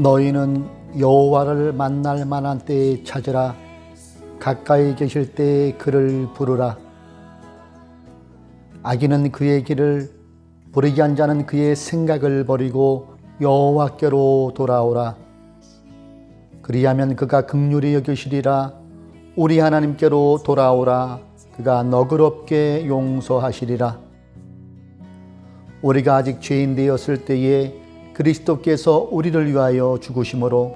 너희는 여호와를 만날 만한 때에 찾으라. 가까이 계실 때에 그를 부르라. 악인은 그의 길을, 불의한 자는 그의 생각을 버리고 여호와께로 돌아오라. 그리하면 그가 긍휼히 여기시리라. 우리 하나님께로 돌아오라. 그가 너그럽게 용서하시리라. 우리가 아직 죄인 되었을 때에 그리스도께서 우리를 위하여 죽으심으로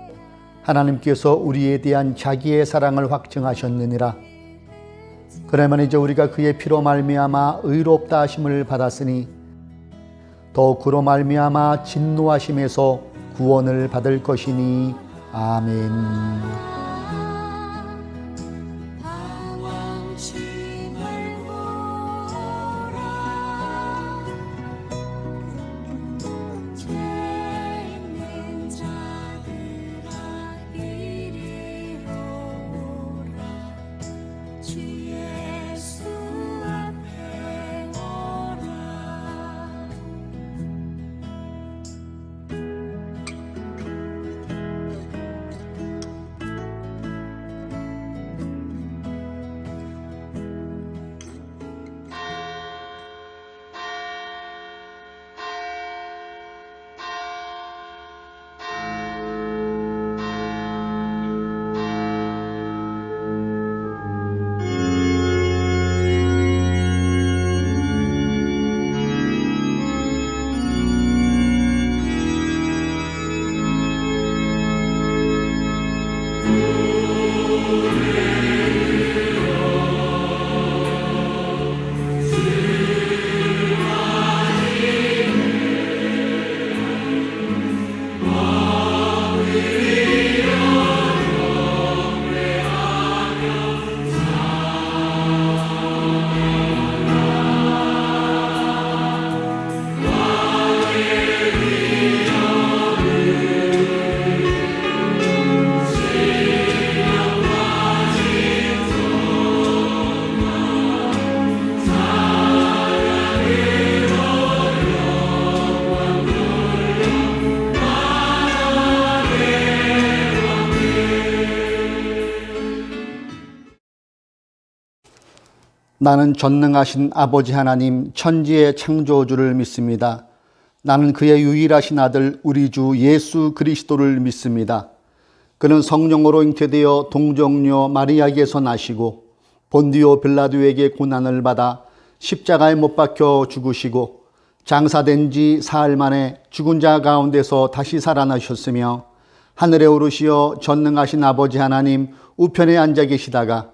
하나님께서 우리에 대한 자기의 사랑을 확증하셨느니라. 그러면 이제 우리가 그의 피로 말미암아 의롭다 하심을 받았으니 더욱 그로 말미암아 진노하심에서 구원을 받을 것이니. 아멘. 나는 전능하신 아버지 하나님 천지의 창조주를 믿습니다. 나는 그의 유일하신 아들 우리 주 예수 그리스도를 믿습니다. 그는 성령으로 잉태되어 동정녀 마리아에게서 나시고 본디오 빌라도에게 고난을 받아 십자가에 못 박혀 죽으시고 장사된 지 사흘 만에 죽은 자 가운데서 다시 살아나셨으며 하늘에 오르시어 전능하신 아버지 하나님 우편에 앉아 계시다가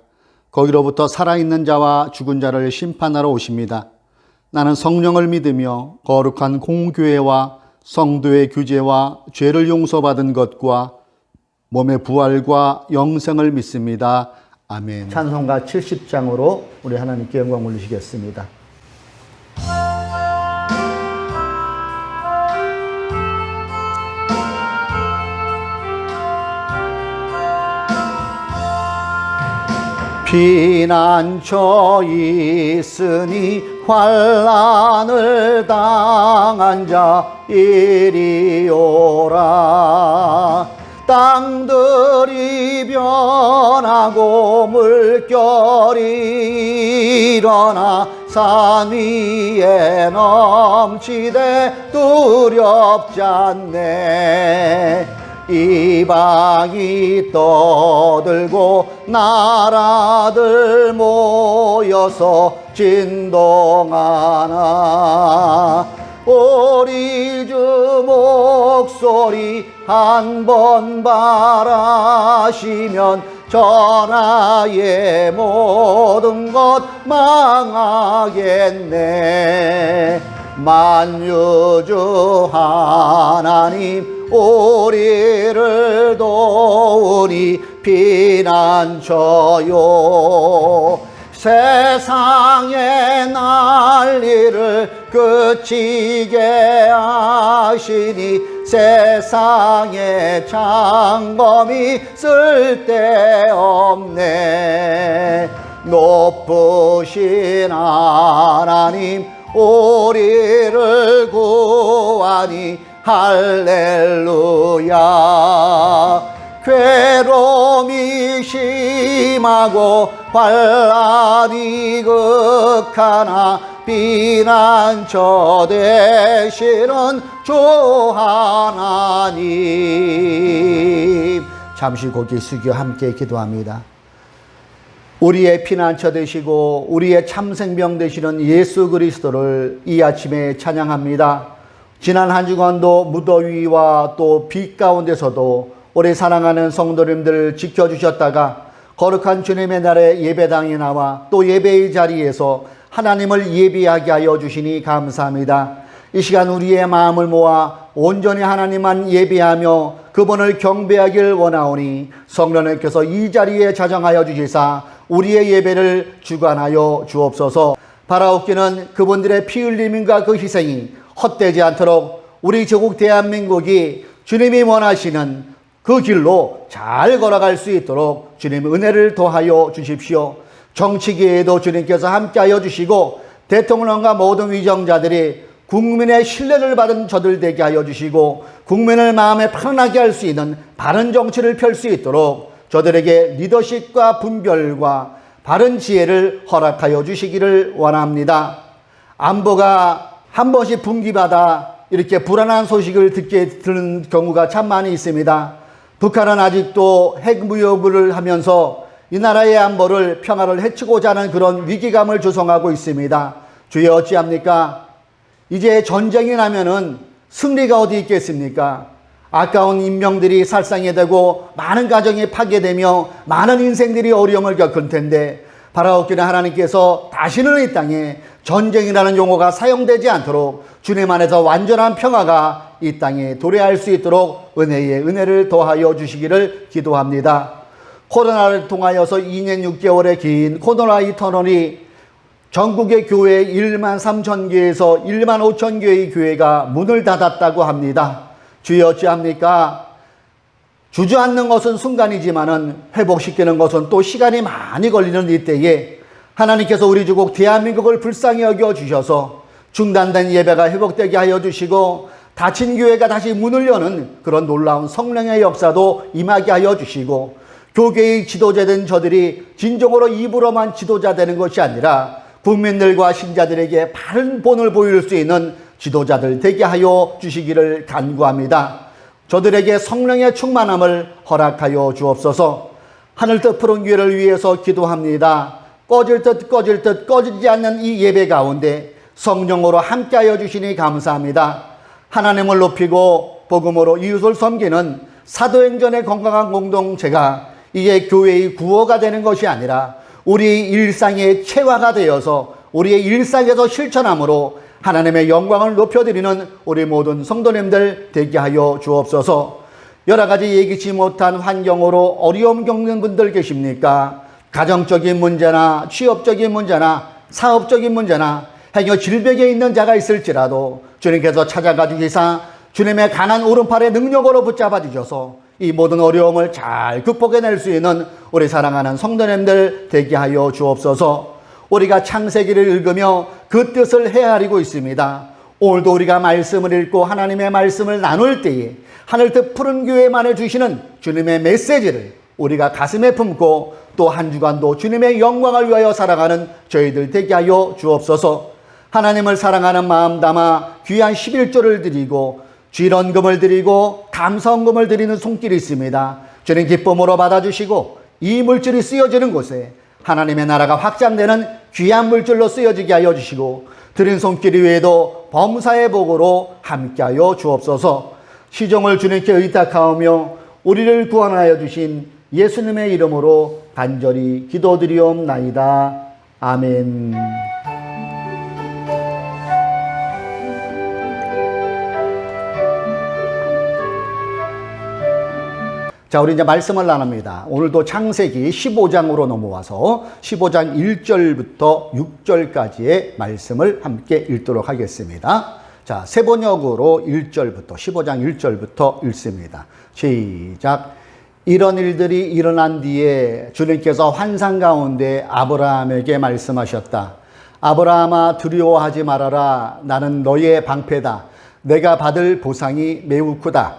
거기로부터 살아있는 자와 죽은 자를 심판하러 오십니다. 나는 성령을 믿으며 거룩한 공교회와 성도의 규제와 죄를 용서받은 것과 몸의 부활과 영생을 믿습니다. 아멘. 찬송가 70장으로 우리 하나님께 영광 올리시겠습니다. 피난처 있으니 환난을 당한 자 이리 오라. 땅들이 변하고 물결이 일어나 산 위에 넘치되 두렵지 않네. 이방이 떠들고 나라들 모여서 진동하나 우리 주 목소리 한 번 바라시면 전하의 모든 것 망하겠네. 만유주 하나님 우리를 도우니 피난처요. 세상의 난리를 그치게 하시니 세상의 장검이 쓸데없네. 높으신 하나님 우리를 구하니 할렐루야. 괴로움이 심하고 환난이 극하나 피난처 되시는 주 하나님. 잠시 고개 숙여 함께 기도합니다. 우리의 피난처 되시고 우리의 참생명 되시는 예수 그리스도를 이 아침에 찬양합니다. 지난 한 주간도 무더위와 또 비 가운데서도 우리 사랑하는 성도님들 지켜주셨다가 거룩한 주님의 날에 예배당에 나와 또 예배의 자리에서 하나님을 예배하게 하여 주시니 감사합니다. 이 시간 우리의 마음을 모아 온전히 하나님만 예배하며 그분을 경배하길 원하오니 성령님께서 이 자리에 자정하여 주시사 우리의 예배를 주관하여 주옵소서. 바라옵기는 그분들의 피 흘림과 그 희생이 헛되지 않도록 우리 조국 대한민국이 주님이 원하시는 그 길로 잘 걸어갈 수 있도록 주님 은혜를 더하여 주십시오. 정치계에도 주님께서 함께하여 주시고 대통령과 모든 위정자들이 국민의 신뢰를 받은 저들 되게 하여 주시고 국민을 마음에 편안하게 할 수 있는 바른 정치를 펼 수 있도록 저들에게 리더십과 분별과 바른 지혜를 허락하여 주시기를 원합니다. 안보가 한 번씩 분기마다 이렇게 불안한 소식을 듣는 경우가 참 많이 있습니다. 북한은 아직도 핵무역을 하면서 이 나라의 안보를 평화를 해치고자 하는 그런 위기감을 조성하고 있습니다. 주여 어찌합니까? 이제 전쟁이 나면은 승리가 어디 있겠습니까? 아까운 인명들이 살상이 되고 많은 가정이 파괴되며 많은 인생들이 어려움을 겪을 텐데 바라옵기는 하나님께서 다시는 이 땅에 전쟁이라는 용어가 사용되지 않도록 주님 안에서 완전한 평화가 이 땅에 도래할 수 있도록 은혜를 더하여 주시기를 기도합니다. 코로나를 통하여서 2년 6개월의 긴 코로나 터널이 전국의 교회 1만 3천 개에서 1만 5천 개의 교회가 문을 닫았다고 합니다. 주여 어찌합니까? 주저앉는 것은 순간이지만은 회복시키는 것은 또 시간이 많이 걸리는 이때에 하나님께서 우리 주국 대한민국을 불쌍히 여겨 주셔서 중단된 예배가 회복되게 하여 주시고 닫힌 교회가 다시 문을 여는 그런 놀라운 성령의 역사도 임하게 하여 주시고 교계의 지도자된 저들이 진정으로 입으로만 지도자 되는 것이 아니라 국민들과 신자들에게 바른 본을 보일 수 있는 지도자들 되게 하여 주시기를 간구합니다. 저들에게 성령의 충만함을 허락하여 주옵소서. 하늘뜻 푸른 교회를 위해서 기도합니다. 꺼질 듯 꺼지지 않는 이 예배 가운데 성령으로 함께하여 주시니 감사합니다. 하나님을 높이고 복음으로 이웃을 섬기는 사도행전의 건강한 공동체가 이게 교회의 구호가 되는 것이 아니라 우리 일상의 체화가 되어서 우리의 일상에서 실천함으로 하나님의 영광을 높여드리는 우리 모든 성도님들 되게 하여 주옵소서. 여러 가지 예기치 못한 환경으로 어려움 겪는 분들 계십니까? 가정적인 문제나 취업적인 문제나 사업적인 문제나 행여 질병에 있는 자가 있을지라도 주님께서 찾아가 주시사 주님의 강한 오른팔의 능력으로 붙잡아 주셔서 이 모든 어려움을 잘 극복해낼 수 있는 우리 사랑하는 성도님들 되게 하여 주옵소서. 우리가 창세기를 읽으며 그 뜻을 헤아리고 있습니다. 오늘도 우리가 말씀을 읽고 하나님의 말씀을 나눌 때에 하늘뜻 푸른 교회만에 주시는 주님의 메시지를 우리가 가슴에 품고 또 한 주간도 주님의 영광을 위하여 살아가는 저희들 되게 하여 주옵소서. 하나님을 사랑하는 마음 담아 귀한 11조를 드리고 쥐런금을 드리고 감성금을 드리는 손길이 있습니다. 주님 기쁨으로 받아주시고 이 물질이 쓰여지는 곳에 하나님의 나라가 확장되는 귀한 물질로 쓰여지게 하여 주시고 드린 손길 외에도 범사의 복으로 함께하여 주옵소서. 시종을 주님께 의탁하오며 우리를 구원하여 주신 예수님의 이름으로 간절히 기도드리옵나이다. 아멘. 자, 우리 이제 말씀을 나눕니다. 오늘도 창세기 15장으로 넘어와서 15장 1절부터 6절까지의 말씀을 함께 읽도록 하겠습니다. 자, 세 번역으로 1절부터 15장 1절부터 읽습니다. 시작. 이런 일들이 일어난 뒤에 주님께서 환상 가운데 아브라함에게 말씀하셨다. 아브라함아 두려워하지 말아라. 나는 너의 방패다. 내가 받을 보상이 매우 크다.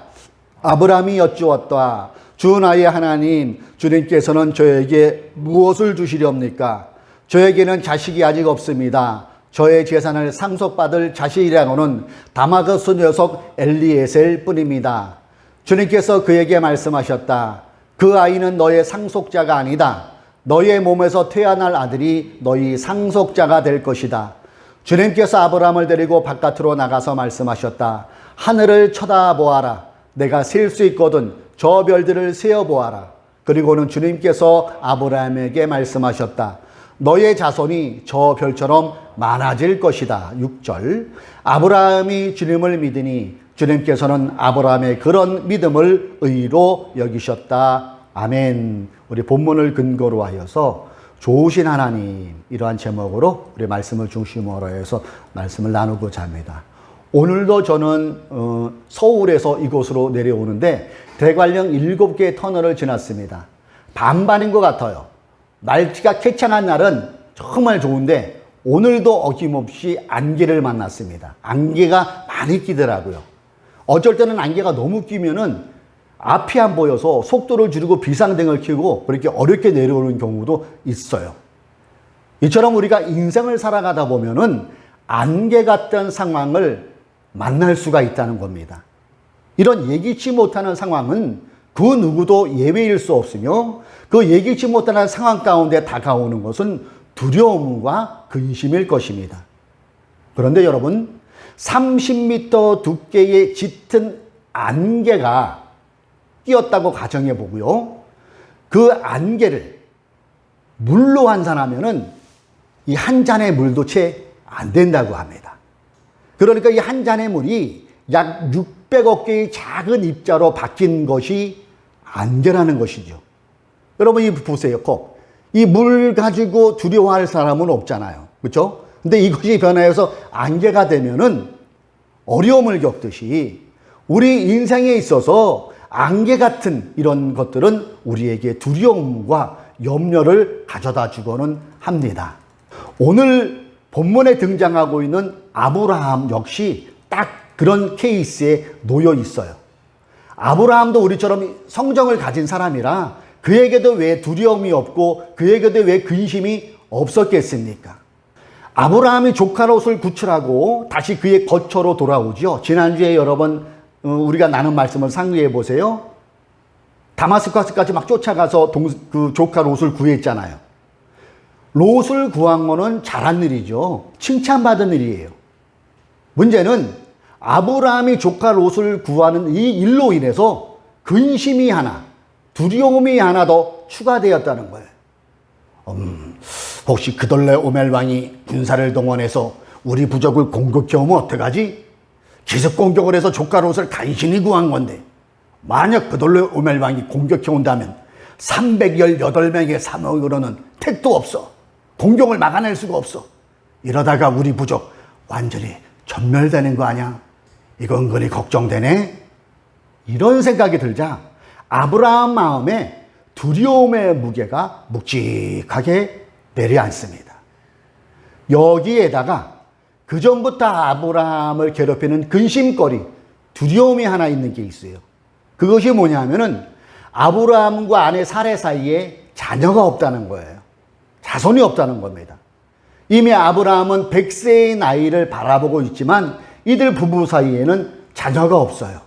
아브라함이 여쭈었다. 주 나의 하나님, 주님께서는 저에게 무엇을 주시렵니까? 저에게는 자식이 아직 없습니다. 저의 재산을 상속받을 자식이라고는 다마스커스 녀석 엘리에셀 뿐입니다. 주님께서 그에게 말씀하셨다. 그 아이는 너의 상속자가 아니다. 너의 몸에서 태어날 아들이 너희 상속자가 될 것이다. 주님께서 아브라함을 데리고 바깥으로 나가서 말씀하셨다. 하늘을 쳐다보아라. 내가 셀 수 있거든. 저 별들을 세어보아라. 그리고는 주님께서 아브라함에게 말씀하셨다. 너의 자손이 저 별처럼 많아질 것이다. 6절. 아브라함이 주님을 믿으니 주님께서는 아브라함의 그런 믿음을 의로 여기셨다. 아멘. 우리 본문을 근거로 하여서 좋으신 하나님, 이러한 제목으로 우리 말씀을 중심으로 해서 말씀을 나누고자 합니다. 오늘도 저는 서울에서 이곳으로 내려오는데 대관령 7개의 터널을 지났습니다. 반반인 것 같아요. 날씨가 쾌창한 날은 정말 좋은데 오늘도 어김없이 안개를 만났습니다. 안개가 많이 끼더라고요. 어쩔 때는 안개가 너무 끼면은 앞이 안 보여서 속도를 줄이고 비상등을 켜고 그렇게 어렵게 내려오는 경우도 있어요. 이처럼 우리가 인생을 살아가다 보면은 안개 같던 상황을 만날 수가 있다는 겁니다. 이런 예기치 못하는 상황은 그 누구도 예외일 수 없으며 그 예기치 못하는 상황 가운데 다가오는 것은 두려움과 근심일 것입니다. 그런데 여러분, 30m 두께의 짙은 안개가 끼었다고 가정해 보고요. 그 안개를 물로 환산하면은 이 한 잔의 물도 채 안 된다고 합니다. 그러니까 이 한 잔의 물이 약 600억 개의 작은 입자로 바뀐 것이 안개라는 것이죠. 여러분, 이 보세요. 이 물 가지고 두려워할 사람은 없잖아요. 그렇죠? 근데 이것이 변화해서 안개가 되면은 어려움을 겪듯이 우리 인생에 있어서 안개 같은 이런 것들은 우리에게 두려움과 염려를 가져다 주고는 합니다. 오늘 본문에 등장하고 있는 아브라함 역시 딱 그런 케이스에 놓여 있어요. 아브라함도 우리처럼 성정을 가진 사람이라 그에게도 왜 두려움이 없고 그에게도 왜 근심이 없었겠습니까? 아브라함이 조카 롯을 구출하고 다시 그의 거처로 돌아오죠. 지난주에 여러 번 우리가 나눈 말씀을 상기해 보세요. 다마스커스까지 막 쫓아가서 그 조카 롯을 구했잖아요. 롯을 구한 거는 잘한 일이죠. 칭찬받은 일이에요. 문제는 아브라함이 조카 롯을 구하는 이 일로 인해서 근심이 하나, 두려움이 하나 더 추가되었다는 거예요. 혹시 그돌레 오멜 왕이 군사를 동원해서 우리 부족을 공격해 오면 어떡하지? 기습 공격을 해서 조카 롯을 간신히 구한 건데 만약 그돌레 오멜 왕이 공격해 온다면 318명의 사목으로는 택도 없어. 공격을 막아낼 수가 없어. 이러다가 우리 부족 완전히 전멸되는 거 아니야? 이거 은근히 걱정되네? 이런 생각이 들자 아브라함 마음에 두려움의 무게가 묵직하게 내려앉습니다. 여기에다가 그전부터 아브라함을 괴롭히는 근심거리, 두려움이 하나 있는 게 있어요. 그것이 뭐냐면은 아브라함과 아내 사레 사이에 자녀가 없다는 거예요. 자손이 없다는 겁니다. 이미 아브라함은 100세의 나이를 바라보고 있지만 이들 부부 사이에는 자녀가 없어요.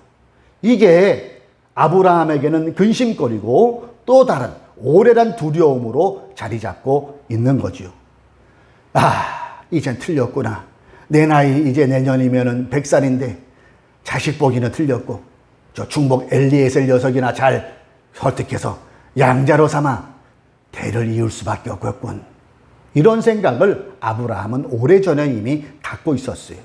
이게 아브라함에게는 근심거리고 또 다른 오래된 두려움으로 자리 잡고 있는 거죠. 이젠 틀렸구나. 내 나이 이제 내년이면은 100살인데 자식 보기는 틀렸고 저 충복 엘리에셀 녀석이나 잘 설득해서 양자로 삼아 대를 이을 수밖에 없겠군. 이런 생각을 아브라함은 오래전에 이미 갖고 있었어요.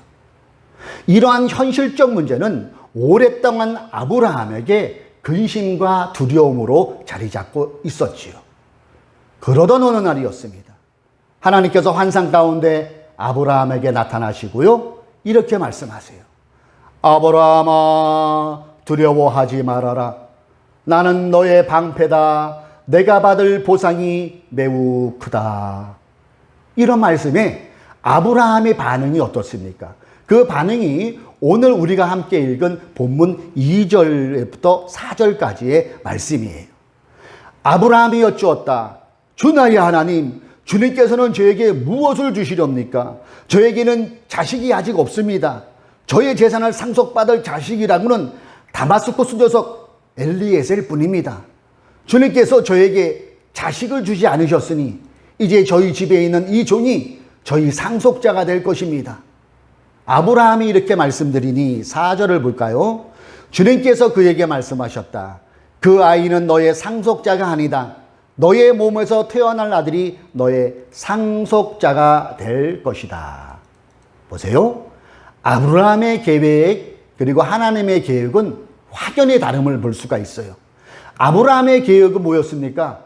이러한 현실적 문제는 오랫동안 아브라함에게 근심과 두려움으로 자리 잡고 있었지요. 그러던 어느 날이었습니다. 하나님께서 환상 가운데 아브라함에게 나타나시고요. 이렇게 말씀하세요. 아브라함아, 두려워하지 말아라. 나는 너의 방패다. 내가 받을 보상이 매우 크다. 이런 말씀에 아브라함의 반응이 어떻습니까? 그 반응이 오늘 우리가 함께 읽은 본문 2절부터 4절까지의 말씀이에요. 아브라함이 여쭈었다. 주 나의 하나님, 주님께서는 저에게 무엇을 주시렵니까? 저에게는 자식이 아직 없습니다. 저의 재산을 상속받을 자식이라고는 다마스쿠스 녀석 엘리에셀 뿐입니다. 주님께서 저에게 자식을 주지 않으셨으니 이제 저희 집에 있는 이 종이 저희 상속자가 될 것입니다. 아브라함이 이렇게 말씀드리니 4절을 볼까요? 주님께서 그에게 말씀하셨다. 그 아이는 너의 상속자가 아니다. 너의 몸에서 태어날 아들이 너의 상속자가 될 것이다. 보세요. 아브라함의 계획 그리고 하나님의 계획은 확연히 다름을 볼 수가 있어요. 아브라함의 계획은 뭐였습니까?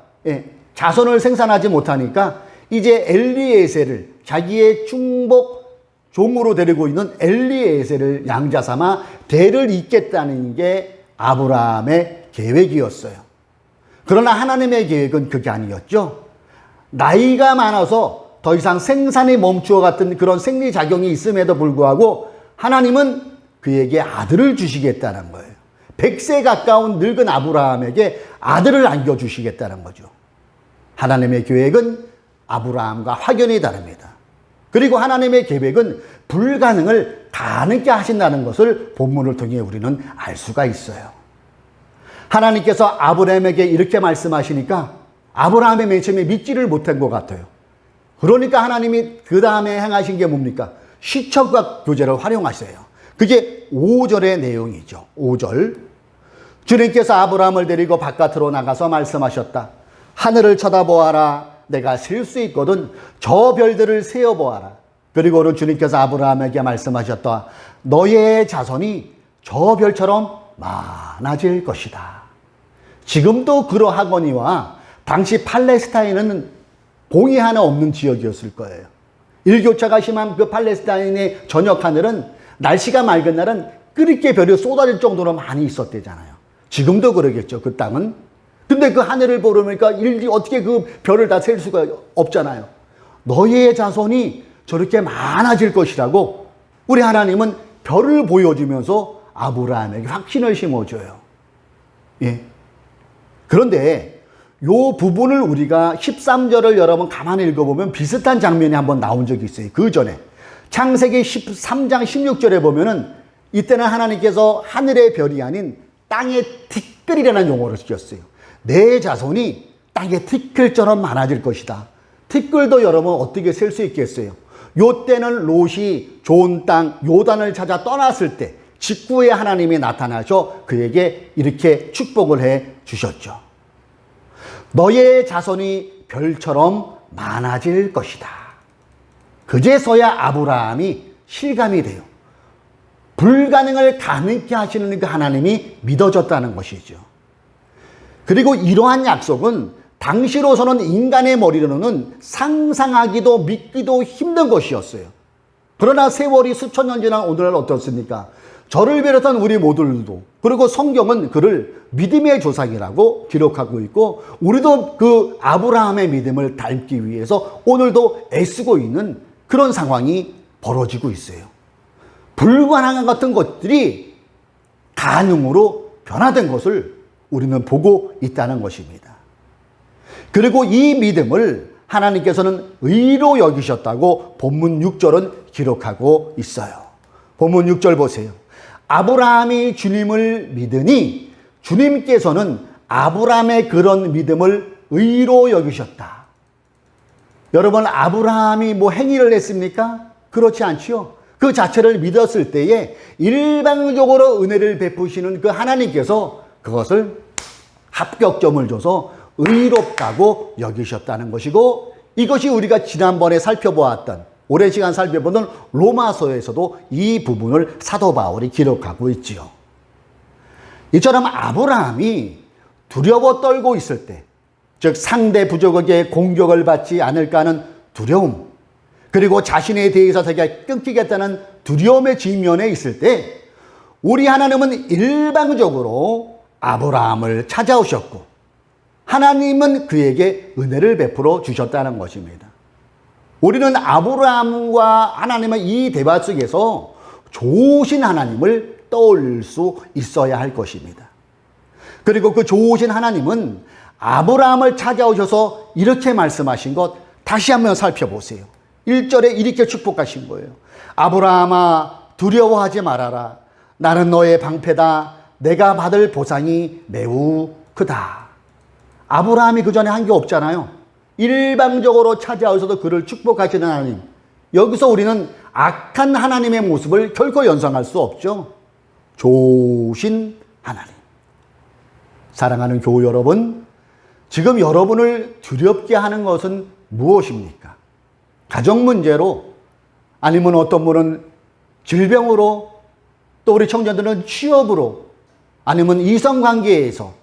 자손을 생산하지 못하니까 이제 엘리에셀을 자기의 충복 종으로 데리고 있는 엘리에셀을 양자 삼아 대를 잇겠다는 게 아브라함의 계획이었어요. 그러나 하나님의 계획은 그게 아니었죠. 나이가 많아서 더 이상 생산이 멈추어 같은 그런 생리작용이 있음에도 불구하고 하나님은 그에게 아들을 주시겠다는 거예요. 100세 가까운 늙은 아브라함에게 아들을 안겨주시겠다는 거죠. 하나님의 계획은 아브라함과 확연히 다릅니다. 그리고 하나님의 계획은 불가능을 가능케 하신다는 것을 본문을 통해 우리는 알 수가 있어요. 하나님께서 아브라함에게 이렇게 말씀하시니까 아브라함이 맨 처음에 믿지를 못한 것 같아요. 그러니까 하나님이 그 다음에 행하신 게 뭡니까? 시척과 교제를 활용하세요. 그게 5절의 내용이죠. 5절. 주님께서 아브라함을 데리고 바깥으로 나가서 말씀하셨다. 하늘을 쳐다보아라. 내가 셀 수 있거든 저 별들을 세어보아라. 그리고는 주님께서 아브라함에게 말씀하셨다. 너의 자손이 저 별처럼 많아질 것이다. 지금도 그러하거니와 당시 팔레스타인은 봉이 하나 없는 지역이었을 거예요. 일교차가 심한 그 팔레스타인의 저녁 하늘은 날씨가 맑은 날은 끓이게 별이 쏟아질 정도로 많이 있었대잖아요. 지금도 그러겠죠. 그 땅은. 근데 그 하늘을 보려니까 어떻게 그 별을 다 셀 수가 없잖아요. 너희의 자손이 저렇게 많아질 것이라고 우리 하나님은 별을 보여주면서 아브라함에게 확신을 심어줘요. 예. 그런데 요 부분을 우리가 13절을 여러분 가만히 읽어보면 비슷한 장면이 한번 나온 적이 있어요. 그 전에 창세기 13장 16절에 보면은 이때는 하나님께서 하늘의 별이 아닌 땅의 티끌이라는 용어를 쓰셨어요. 내 자손이 땅의 티끌처럼 많아질 것이다. 티끌도 여러분 어떻게 셀 수 있겠어요? 요 때는 롯이 좋은 땅 요단을 찾아 떠났을 때 직후에 하나님이 나타나셔 그에게 이렇게 축복을 해 주셨죠. 너의 자손이 별처럼 많아질 것이다. 그제서야 아브라함이 실감이 돼요. 불가능을 가능케 하시는 그 하나님이 믿어졌다는 것이죠. 그리고 이러한 약속은 당시로서는 인간의 머리로는 상상하기도 믿기도 힘든 것이었어요. 그러나 세월이 수천 년 지난 오늘날 어떻습니까? 저를 비롯한 우리 모두들도 그리고 성경은 그를 믿음의 조상이라고 기록하고 있고 우리도 그 아브라함의 믿음을 닮기 위해서 오늘도 애쓰고 있는 그런 상황이 벌어지고 있어요. 불가능한 같은 것들이 가능으로 변화된 것을 우리는 보고 있다는 것입니다. 그리고 이 믿음을 하나님께서는 의로 여기셨다고 본문 6절은 기록하고 있어요. 본문 6절 보세요. 아브라함이 주님을 믿으니 주님께서는 아브라함의 그런 믿음을 의로 여기셨다. 여러분, 아브라함이 뭐 행위를 했습니까? 그렇지 않지요. 그 자체를 믿었을 때에 일방적으로 은혜를 베푸시는 그 하나님께서 그것을 합격점을 줘서 의롭다고 여기셨다는 것이고 이것이 우리가 지난번에 살펴보았던 오랜 시간 살펴보던 로마서에서도 이 부분을 사도 바울이 기록하고 있지요. 이처럼 아브라함이 두려워 떨고 있을 때, 즉 상대 부족에게 공격을 받지 않을까 하는 두려움, 그리고 자신에 대해서 자기가 끊기겠다는 두려움의 직면에 있을 때 우리 하나님은 일방적으로 아브라함을 찾아오셨고 하나님은 그에게 은혜를 베풀어 주셨다는 것입니다. 우리는 아브라함과 하나님의 이 대화 속에서 좋으신 하나님을 떠올릴 수 있어야 할 것입니다. 그리고 그 좋으신 하나님은 아브라함을 찾아오셔서 이렇게 말씀하신 것 다시 한번 살펴보세요. 1절에 이렇게 축복하신 거예요. 아브라함아 두려워하지 말아라. 나는 너의 방패다. 내가 받을 보상이 매우 크다. 아브라함이 그 전에 한 게 없잖아요. 일방적으로 찾아오셔서 그를 축복하시는 하나님. 여기서 우리는 악한 하나님의 모습을 결코 연상할 수 없죠. 좋으신 하나님. 사랑하는 교우 여러분, 지금 여러분을 두렵게 하는 것은 무엇입니까? 가정 문제로, 아니면 어떤 분은 질병으로, 또 우리 청년들은 취업으로, 아니면 이성관계에서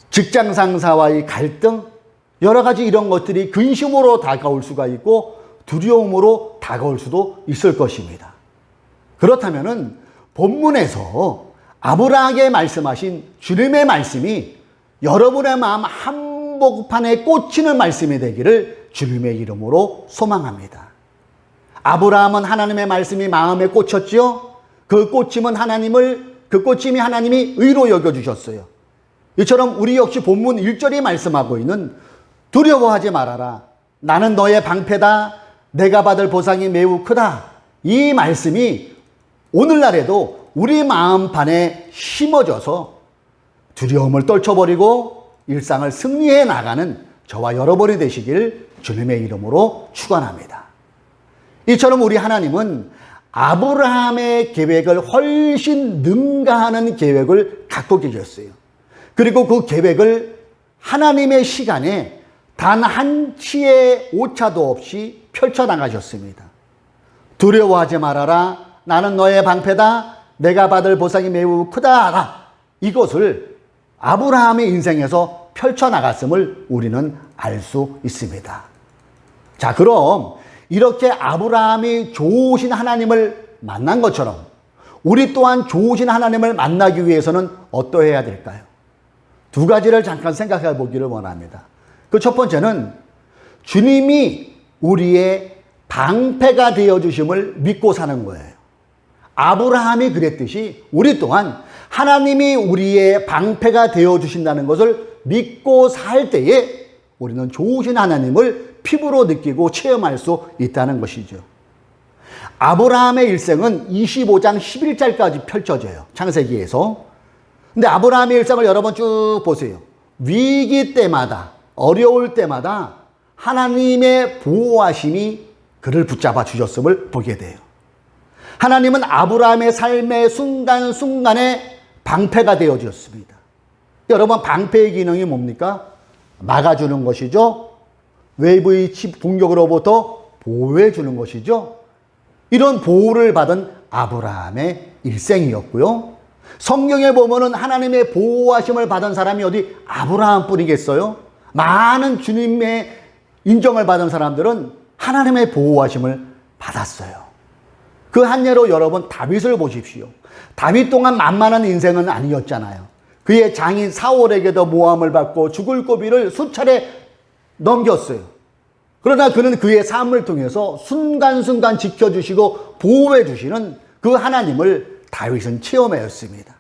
직장 상사와의 갈등, 여러 가지 이런 것들이 근심으로 다가올 수가 있고 두려움으로 다가올 수도 있을 것입니다. 그렇다면은 본문에서 아브라함에게 말씀하신 주님의 말씀이 여러분의 마음 한복판에 꽂히는 말씀이 되기를 주님의 이름으로 소망합니다. 아브라함은 하나님의 말씀이 마음에 꽂혔지요. 그 꽂힘이 하나님이 의로 여겨주셨어요. 이처럼 우리 역시 본문 1절이 말씀하고 있는 두려워하지 말아라. 나는 너의 방패다. 내가 받을 보상이 매우 크다. 이 말씀이 오늘날에도 우리 마음판에 심어져서 두려움을 떨쳐버리고 일상을 승리해 나가는 저와 여러분이 되시길 주님의 이름으로 축원합니다. 이처럼 우리 하나님은 아브라함의 계획을 훨씬 능가하는 계획을 갖고 계셨어요. 그리고 그 계획을 하나님의 시간에 단 한치의 오차도 없이 펼쳐나가셨습니다. 두려워하지 말아라. 나는 너의 방패다. 내가 받을 보상이 매우 크다. 이것을 아브라함의 인생에서 펼쳐나갔음을 우리는 알 수 있습니다. 자, 그럼 이렇게 아브라함이 좋으신 하나님을 만난 것처럼 우리 또한 좋으신 하나님을 만나기 위해서는 어떠해야 될까요? 두 가지를 잠깐 생각해 보기를 원합니다. 그 첫 번째는 주님이 우리의 방패가 되어주심을 믿고 사는 거예요. 아브라함이 그랬듯이 우리 또한 하나님이 우리의 방패가 되어주신다는 것을 믿고 살 때에 우리는 좋으신 하나님을 피부로 느끼고 체험할 수 있다는 것이죠. 아브라함의 일생은 25장 11절까지 펼쳐져요. 창세기에서. 근데 아브라함의 일생을 여러분 쭉 보세요. 위기 때마다, 어려울 때마다 하나님의 보호하심이 그를 붙잡아 주셨음을 보게 돼요. 하나님은 아브라함의 삶의 순간순간에 방패가 되어 주셨습니다. 여러분, 방패의 기능이 뭡니까? 막아주는 것이죠. 외부의 공격으로부터 보호해 주는 것이죠. 이런 보호를 받은 아브라함의 일생이었고요. 성경에 보면은 하나님의 보호하심을 받은 사람이 어디 아브라함뿐이겠어요? 많은 주님의 인정을 받은 사람들은 하나님의 보호하심을 받았어요. 그 한 예로 여러분 다윗을 보십시오. 다윗 동안 만만한 인생은 아니었잖아요. 그의 장인 사울에게도 모함을 받고 죽을 고비를 수차례 넘겼어요. 그러나 그는 그의 삶을 통해서 순간순간 지켜주시고 보호해 주시는 그 하나님을 다윗은 체험하였습니다.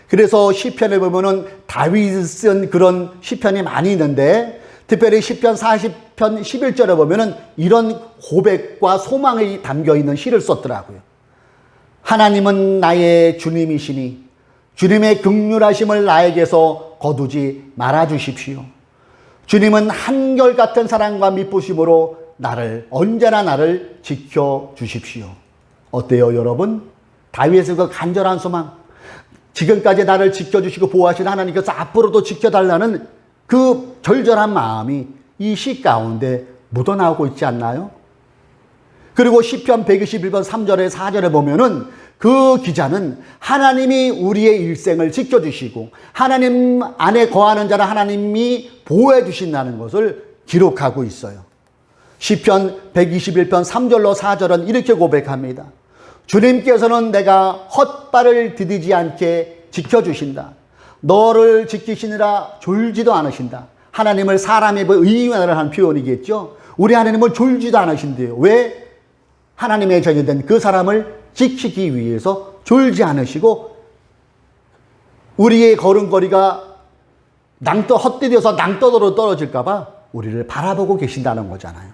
그래서 시편에 보면은 다윗이 쓴 그런 시편이 많이 있는데 특별히 시편 40편 11절에 보면은 이런 고백과 소망이 담겨 있는 시를 썼더라고요. 하나님은 나의 주님이시니 주님의 긍휼하심을 나에게서 거두지 말아 주십시오. 주님은 한결같은 사랑과 미쁘심으로 언제나 나를 지켜 주십시오. 어때요, 여러분? 다윗의 그 간절한 소망, 지금까지 나를 지켜주시고 보호하신 하나님께서 앞으로도 지켜달라는 그 절절한 마음이 이 시 가운데 묻어나오고 있지 않나요? 그리고 시편 121편 3절에 4절에 보면은 그 기자는 하나님이 우리의 일생을 지켜주시고 하나님 안에 거하는 자를 하나님이 보호해 주신다는 것을 기록하고 있어요. 시편 121편 3절로 4절은 이렇게 고백합니다. 주님께서는 내가 헛발을 디디지 않게 지켜주신다. 너를 지키시느라 졸지도 않으신다. 하나님을 사람의 의인화를 한 표현이겠죠. 우리 하나님은 졸지도 않으신대요. 왜? 하나님의 전이된 그 사람을 지키기 위해서 졸지 않으시고 우리의 걸음걸이가 헛디뎌서 낭떠러로 떨어질까 봐 우리를 바라보고 계신다는 거잖아요.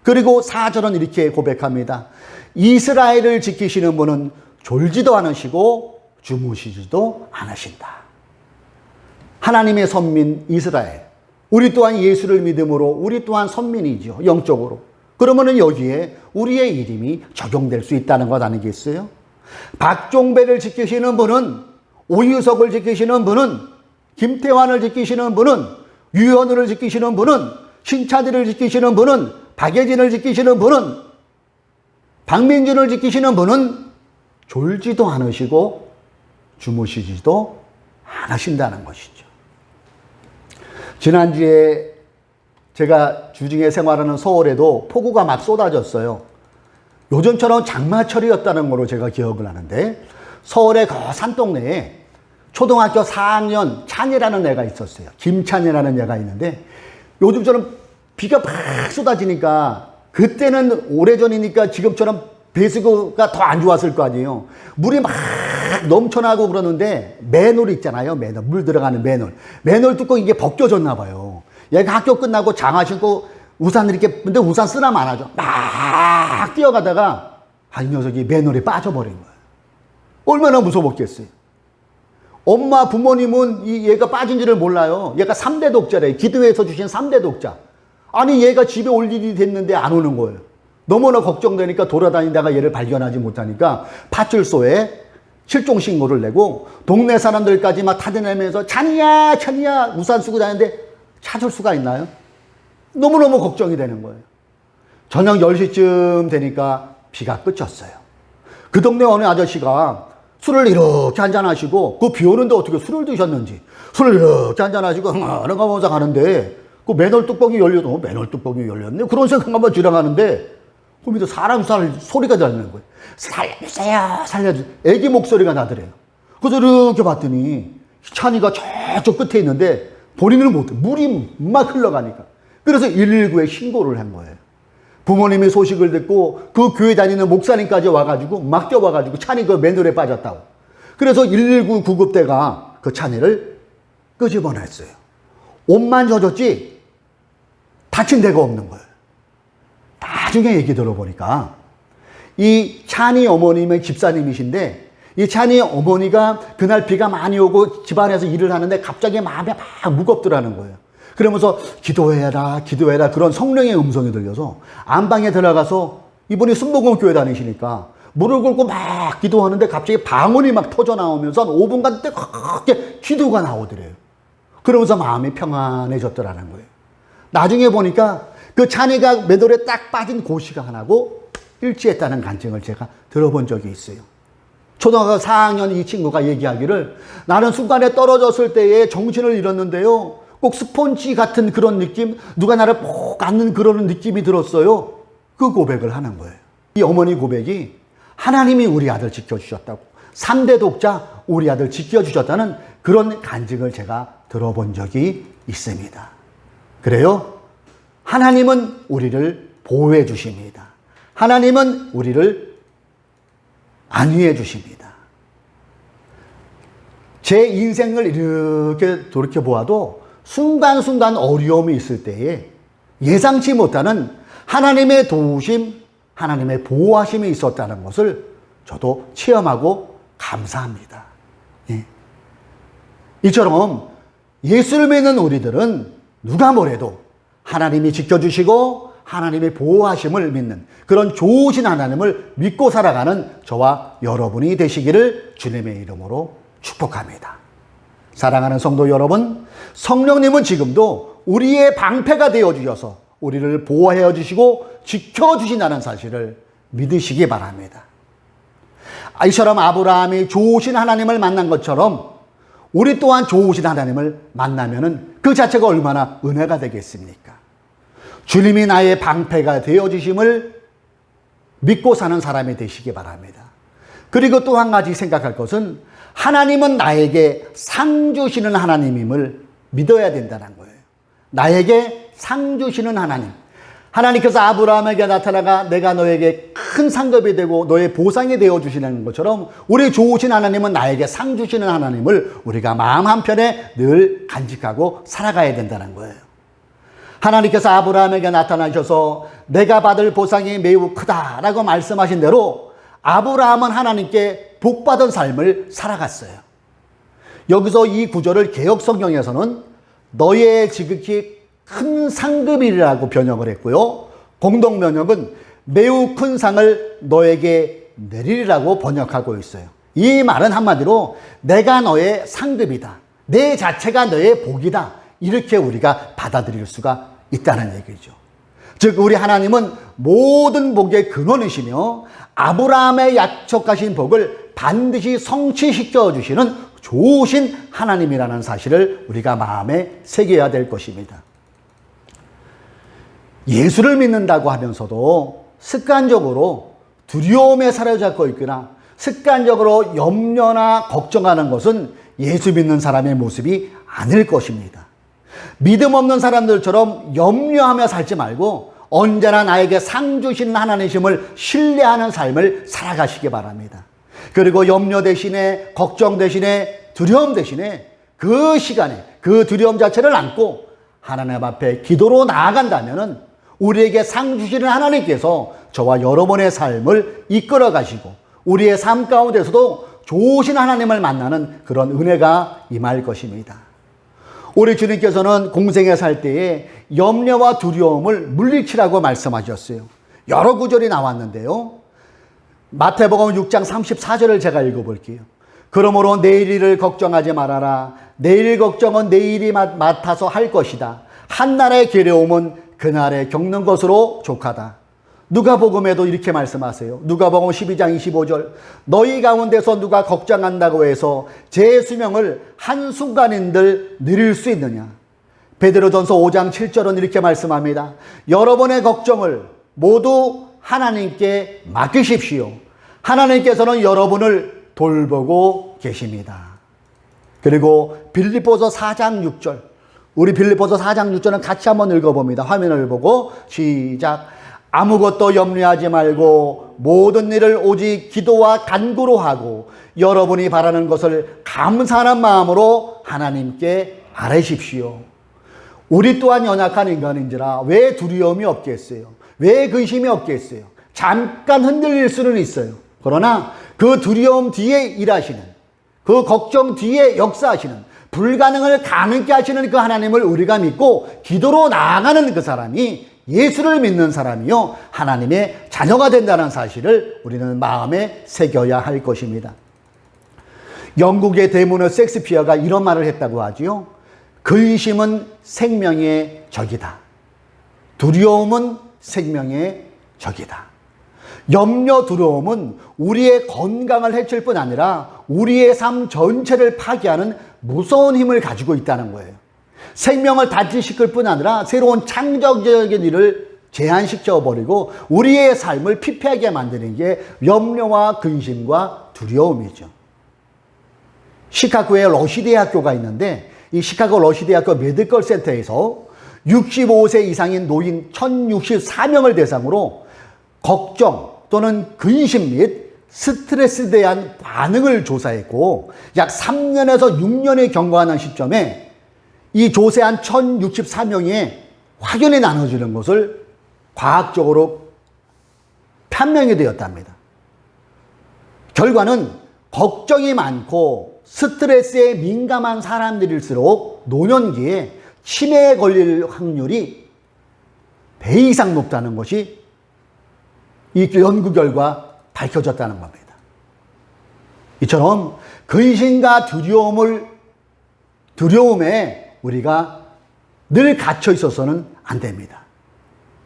그리고 4절은 이렇게 고백합니다. 이스라엘을 지키시는 분은 졸지도 않으시고 주무시지도 않으신다. 하나님의 선민 이스라엘, 우리 또한 예수를 믿음으로 우리 또한 선민이죠, 영적으로. 그러면은 여기에 우리의 이름이 적용될 수 있다는 것 아니겠어요? 박종배를 지키시는 분은, 오유석을 지키시는 분은, 김태환을 지키시는 분은, 유현우를 지키시는 분은, 신찬이를 지키시는 분은, 박예진을 지키시는 분은, 박민준을 지키시는 분은 졸지도 않으시고 주무시지도 않으신다는 것이죠. 지난주에 제가 주중에 생활하는 서울에도 폭우가 막 쏟아졌어요. 요즘처럼 장마철이었다는 걸로 제가 기억을 하는데, 서울의 그 산동네에 초등학교 4학년 찬이라는 애가 있었어요. 김찬이라는 애가 있는데, 요즘처럼 비가 막 쏟아지니까, 그때는 오래전이니까 지금처럼 배수구가 더 안 좋았을 거 아니에요. 물이 막 넘쳐나고 그러는데, 맨홀 있잖아요. 맨홀, 물 들어가는 맨홀. 맨홀 뚜껑 이게 벗겨졌나 봐요. 얘가 학교 끝나고 장화 신고 우산 이렇게, 근데 우산 쓰라면 안 하죠. 막 뛰어가다가 이 녀석이 맨홀에 빠져버린 거예요. 얼마나 무서웠겠어요. 엄마 부모님은 얘가 빠진지를 몰라요. 얘가 3대 독자래요. 기도회에서 주신 3대 독자. 아니 얘가 집에 올 일이 됐는데 안 오는 거예요. 너무나 걱정되니까 돌아다니다가 얘를 발견하지 못하니까 파출소에 실종 신고를 내고 동네 사람들까지 막 타들내면서 찬이야 찬이야 우산 쓰고 다니는데 찾을 수가 있나요? 너무너무 걱정이 되는 거예요. 저녁 10시쯤 되니까 비가 그쳤어요. 그 동네 어느 아저씨가 술을 이렇게 한잔하시고, 그 비 오는데 어떻게 술을 드셨는지 술을 이렇게 한잔하시고 흥얼흥얼하면서 가는데, 그 맨홀 뚜껑이 열려도 맨홀 뚜껑이 열렸네, 그런 생각만 지나가는데 그 밑에 사람 소리가 들리는 거예요. 살려주세요 살려주세요. 애기 목소리가 나더래요. 그래서 이렇게 봤더니 찬이가 저쪽 끝에 있는데 본인은 못해, 물이 막 흘러가니까. 그래서 119에 신고를 한 거예요. 부모님이 소식을 듣고 그 교회 다니는 목사님까지 와가지고 막 뛰어와가지고 찬이 그 맨홀에 빠졌다고. 그래서 119 구급대가 그 찬이를 끄집어냈어요. 옷만 젖었지 다친 데가 없는 거예요. 나중에 얘기 들어보니까 이 찬이 어머님의 집사님이신데, 이 찬이 어머니가 그날 비가 많이 오고 집안에서 일을 하는데 갑자기 마음이 막 무겁더라는 거예요. 그러면서 기도해라 기도해라 그런 성령의 음성이 들려서 안방에 들어가서, 이분이 순복음 교회 다니시니까 무릎 꿇고 막 기도하는데 갑자기 방언이 막 터져 나오면서 한 5분간 뜨겁게 기도가 나오더래요. 그러면서 마음이 평안해졌더라는 거예요. 나중에 보니까 그 찬이가 맨홀에 딱 빠진 그 시간하고 일치했다는 간증을 제가 들어본 적이 있어요. 초등학교 4학년 이 친구가 얘기하기를, 나는 순간에 떨어졌을 때에 정신을 잃었는데요, 꼭 스폰지 같은 그런 느낌, 누가 나를 꼭 안는 그런 느낌이 들었어요. 그 고백을 하는 거예요. 이 어머니 고백이 하나님이 우리 아들 지켜주셨다고, 3대 독자 우리 아들 지켜주셨다는 그런 간증을 제가 들어본 적이 있습니다. 그래요? 하나님은 우리를 보호해 주십니다. 하나님은 우리를 안위해 주십니다. 제 인생을 이렇게 돌이켜보아도 순간순간 어려움이 있을 때에 예상치 못하는 하나님의 도우심, 하나님의 보호하심이 있었다는 것을 저도 체험하고 감사합니다. 예. 이처럼 예수를 믿는 우리들은 누가 뭐래도 하나님이 지켜주시고 하나님의 보호하심을 믿는 그런 좋으신 하나님을 믿고 살아가는 저와 여러분이 되시기를 주님의 이름으로 축복합니다. 사랑하는 성도 여러분, 성령님은 지금도 우리의 방패가 되어주셔서 우리를 보호해 주시고 지켜주신다는 사실을 믿으시기 바랍니다. 이처럼 아브라함이 좋으신 하나님을 만난 것처럼 우리 또한 좋으신 하나님을 만나면은 그 자체가 얼마나 은혜가 되겠습니까? 주님이 나의 방패가 되어주심을 믿고 사는 사람이 되시기 바랍니다. 그리고 또 한 가지 생각할 것은, 하나님은 나에게 상 주시는 하나님임을 믿어야 된다는 거예요. 나에게 상 주시는 하나님. 하나님께서 아브라함에게 나타나가 내가 너에게 큰 상급이 되고 너의 보상이 되어 주시는 것처럼 우리 좋으신 하나님은 나에게 상 주시는 하나님을 우리가 마음 한편에 늘 간직하고 살아가야 된다는 거예요. 하나님께서 아브라함에게 나타나셔서 내가 받을 보상이 매우 크다라고 말씀하신 대로 아브라함은 하나님께 복받은 삶을 살아갔어요. 여기서 이 구절을 개역 성경에서는 너의 지극히 큰 상급이라고 번역을 했고요. 공동 번역은 매우 큰 상을 너에게 내리리라고 번역하고 있어요. 이 말은 한마디로 내가 너의 상급이다. 내 자체가 너의 복이다. 이렇게 우리가 받아들일 수가 있다는 얘기죠. 즉 우리 하나님은 모든 복의 근원이시며 아브라함의 약속하신 복을 반드시 성취시켜 주시는 좋으신 하나님이라는 사실을 우리가 마음에 새겨야 될 것입니다. 예수를 믿는다고 하면서도 습관적으로 두려움에 사로잡고 있거나 습관적으로 염려나 걱정하는 것은 예수 믿는 사람의 모습이 아닐 것입니다. 믿음 없는 사람들처럼 염려하며 살지 말고 언제나 나에게 상 주시는 하나님심을 신뢰하는 삶을 살아가시기 바랍니다. 그리고 염려 대신에 걱정 대신에 두려움 대신에 그 시간에 그 두려움 자체를 안고 하나님 앞에 기도로 나아간다면은 우리에게 상 주시는 하나님께서 저와 여러분의 삶을 이끌어 가시고 우리의 삶 가운데서도 좋으신 하나님을 만나는 그런 은혜가 임할 것입니다. 우리 주님께서는 공생에 살 때에 염려와 두려움을 물리치라고 말씀하셨어요. 여러 구절이 나왔는데요. 마태복음 6장 34절을 제가 읽어볼게요. 그러므로 내일 일을 걱정하지 말아라. 내일 걱정은 내일이 맡아서 할 것이다. 한날의 괴로움은 그날에 겪는 것으로 족하다. 누가복음에도 이렇게 말씀하세요. 누가복음 12장 25절 너희 가운데서 누가 걱정한다고 해서 제 수명을 한순간인들 누릴 수 있느냐. 베드로전서 5장 7절은 이렇게 말씀합니다. 여러분의 걱정을 모두 하나님께 맡기십시오. 하나님께서는 여러분을 돌보고 계십니다. 그리고 빌립보서 4장 6절 우리 빌립보서 4장 6절은 같이 한번 읽어봅니다. 화면을 보고 시작. 아무것도 염려하지 말고 모든 일을 오직 기도와 간구로 하고 여러분이 바라는 것을 감사하는 마음으로 하나님께 아뢰십시오. 우리 또한 연약한 인간인지라 왜 두려움이 없겠어요? 왜 근심이 없겠어요? 잠깐 흔들릴 수는 있어요. 그러나 그 두려움 뒤에 일하시는 그 걱정 뒤에 역사하시는 불가능을 가능케 하시는 그 하나님을 우리가 믿고 기도로 나아가는 그 사람이 예수를 믿는 사람이요 하나님의 자녀가 된다는 사실을 우리는 마음에 새겨야 할 것입니다. 영국의 대문호 셰익스피어가 이런 말을 했다고 하지요. 근심은 생명의 적이다. 두려움은 생명의 적이다. 염려, 두려움은 우리의 건강을 해칠 뿐 아니라 우리의 삶 전체를 파괴하는 무서운 힘을 가지고 있다는 거예요. 생명을 단절시킬 뿐 아니라 새로운 창조적인 일을 제한시켜버리고 우리의 삶을 피폐하게 만드는 게 염려와 근심과 두려움이죠. 시카고에 러시대학교가 있는데 이 시카고 러시대학교 메디컬 센터에서 65세 이상인 노인 1064명을 대상으로 걱정 또는 근심 및 스트레스에 대한 반응을 조사했고 약 3년에서 6년을 경과하는 시점에 이 조사한 1064명의 확연히 나눠지는 것을 과학적으로 판명이 되었답니다. 결과는 걱정이 많고 스트레스에 민감한 사람들일수록 노년기에 치매에 걸릴 확률이 배 이상 높다는 것이 이 연구 결과 밝혀졌다는 겁니다. 이처럼 근심과 두려움에 우리가 늘 갇혀 있어서는 안 됩니다.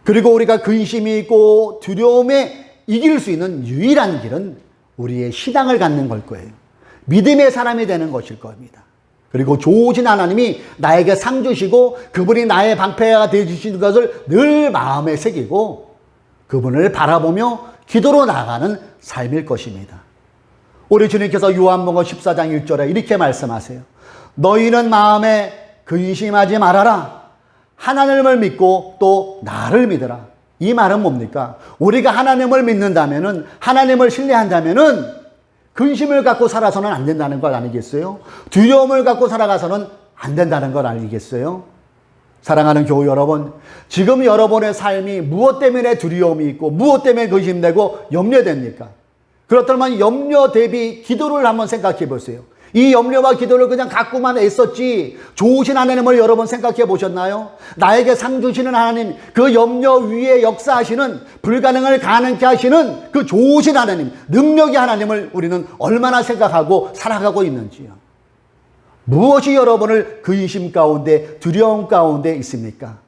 그리고 우리가 근심이 있고 두려움에 이길 수 있는 유일한 길은 우리의 신앙을 갖는 걸 거예요. 믿음의 사람이 되는 것일 겁니다. 그리고 좋으신 하나님이 나에게 상 주시고 그분이 나의 방패가 되어주시는 것을 늘 마음에 새기고 그분을 바라보며 기도로 나가는 삶일 것입니다. 우리 주님께서 요한복음 14장 1절에 이렇게 말씀하세요. 너희는 마음에 근심하지 말아라. 하나님을 믿고 또 나를 믿으라. 이 말은 뭡니까? 우리가 하나님을 믿는다면은, 하나님을 신뢰한다면은 근심을 갖고 살아서는 안 된다는 걸 아니겠어요? 두려움을 갖고 살아가서는 안 된다는 걸 아니겠어요? 사랑하는 교우 여러분, 지금 여러분의 삶이 무엇 때문에 두려움이 있고 무엇 때문에 근심되고 염려됩니까? 그렇다면 염려 대비 기도를 한번 생각해 보세요. 이 염려와 기도를 그냥 갖고만 애썼지 좋으신 하나님을 여러분 생각해 보셨나요? 나에게 상 주시는 하나님, 그 염려 위에 역사하시는, 불가능을 가능케 하시는 그 좋으신 하나님, 능력의 하나님을 우리는 얼마나 생각하고 살아가고 있는지요. 무엇이 여러분을 근심 가운데, 두려움 가운데 있습니까?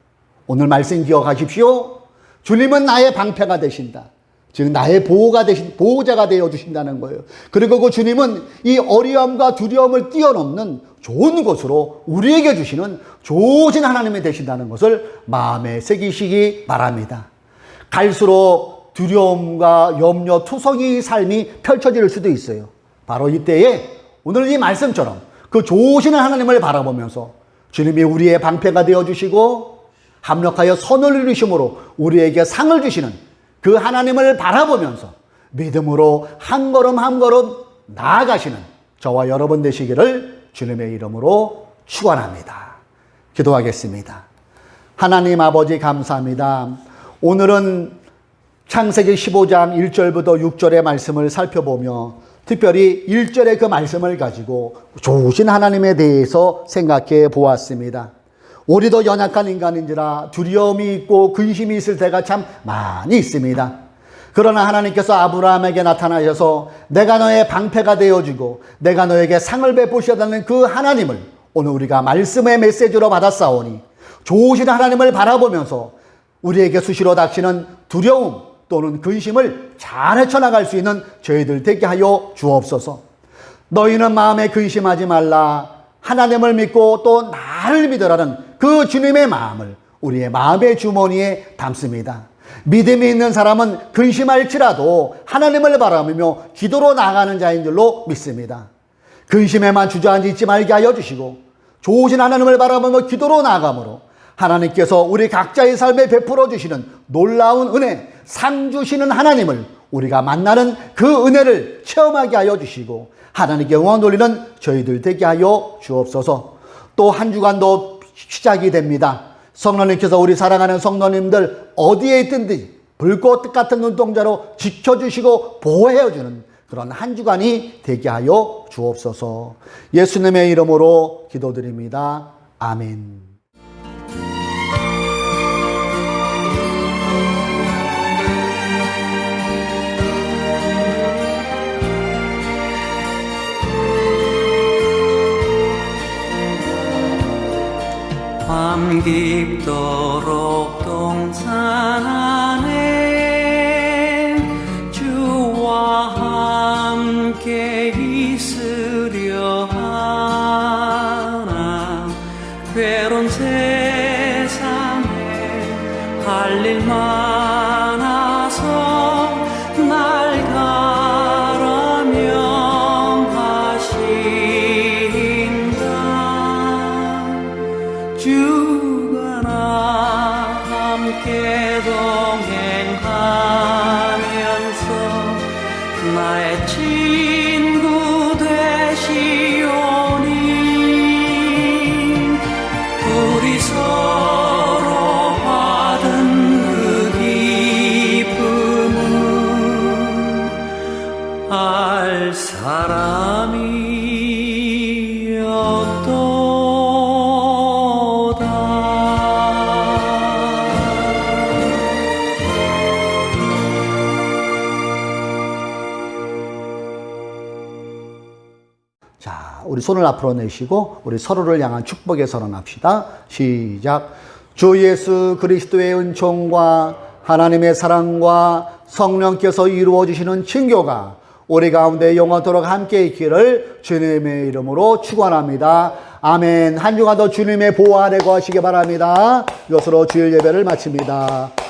오늘 말씀 기억하십시오. 주님은 나의 방패가 되신다. 즉 나의 보호자가 되어 주신다는 거예요. 그리고 그 주님은 이 어려움과 두려움을 뛰어넘는 좋은 것으로 우리에게 주시는 좋으신 하나님이 되신다는 것을 마음에 새기시기 바랍니다. 갈수록 두려움과 염려, 투성이 삶이 펼쳐질 수도 있어요. 바로 이때에 오늘 이 말씀처럼 그 좋으신 하나님을 바라보면서 주님이 우리의 방패가 되어 주시고 합력하여 선을 이루심으로 우리에게 상을 주시는 그 하나님을 바라보면서 믿음으로 한 걸음 한 걸음 나아가시는 저와 여러분 되시기를 주님의 이름으로 축원합니다. 기도하겠습니다. 하나님 아버지 감사합니다. 오늘은 창세기 15장 1절부터 6절의 말씀을 살펴보며 특별히 1절의 그 말씀을 가지고 좋으신 하나님에 대해서 생각해 보았습니다. 우리도 연약한 인간인지라 두려움이 있고 근심이 있을 때가 참 많이 있습니다. 그러나 하나님께서 아브라함에게 나타나셔서 내가 너의 방패가 되어주고 내가 너에게 상을 베푸시다는 그 하나님을 오늘 우리가 말씀의 메시지로 받았사오니 좋으신 하나님을 바라보면서 우리에게 수시로 닥치는 두려움 또는 근심을 잘 헤쳐나갈 수 있는 저희들 되게 하여 주옵소서. 너희는 마음에 근심하지 말라. 하나님을 믿고 또 나를 믿으라는 그 주님의 마음을 우리의 마음의 주머니에 담습니다. 믿음이 있는 사람은 근심할지라도 하나님을 바라보며 기도로 나아가는 자인 줄로 믿습니다. 근심에만 주저앉지 말게 하여 주시고 좋으신 하나님을 바라보며 기도로 나아가므로 하나님께서 우리 각자의 삶에 베풀어 주시는 놀라운 은혜, 상 주시는 하나님을 우리가 만나는 그 은혜를 체험하게 하여 주시고 하나님께 영광 돌리는 저희들 되게 하여 주옵소서. 또 한 주간도 시작이 됩니다. 성령님께서 우리 사랑하는 성도님들 어디에 있든지 불꽃 같은 눈동자로 지켜주시고 보호해주는 그런 한 주간이 되게 하여 주옵소서. 예수님의 이름으로 기도드립니다. 아멘. 밤 깊도록 동산 안에 주와 함께 있으려 하나 괴로운 세상에 할 일 많아서 날 가라 명하신다. 주가 나 함께 동행하면서 나의 친구 되시오니 우리 서로 받은 그 기쁨은 알 사람이 자, 우리 손을 앞으로 내시고 우리 서로를 향한 축복의 선언합시다. 시작. 주 예수 그리스도의 은총과 하나님의 사랑과 성령께서 이루어 주시는 친교가 우리 가운데 영원토록 함께 있기를 주님의 이름으로 축원합니다. 아멘. 한 주간도 주님의 보호 아래 거하시기 바랍니다. 이것으로 주일 예배를 마칩니다.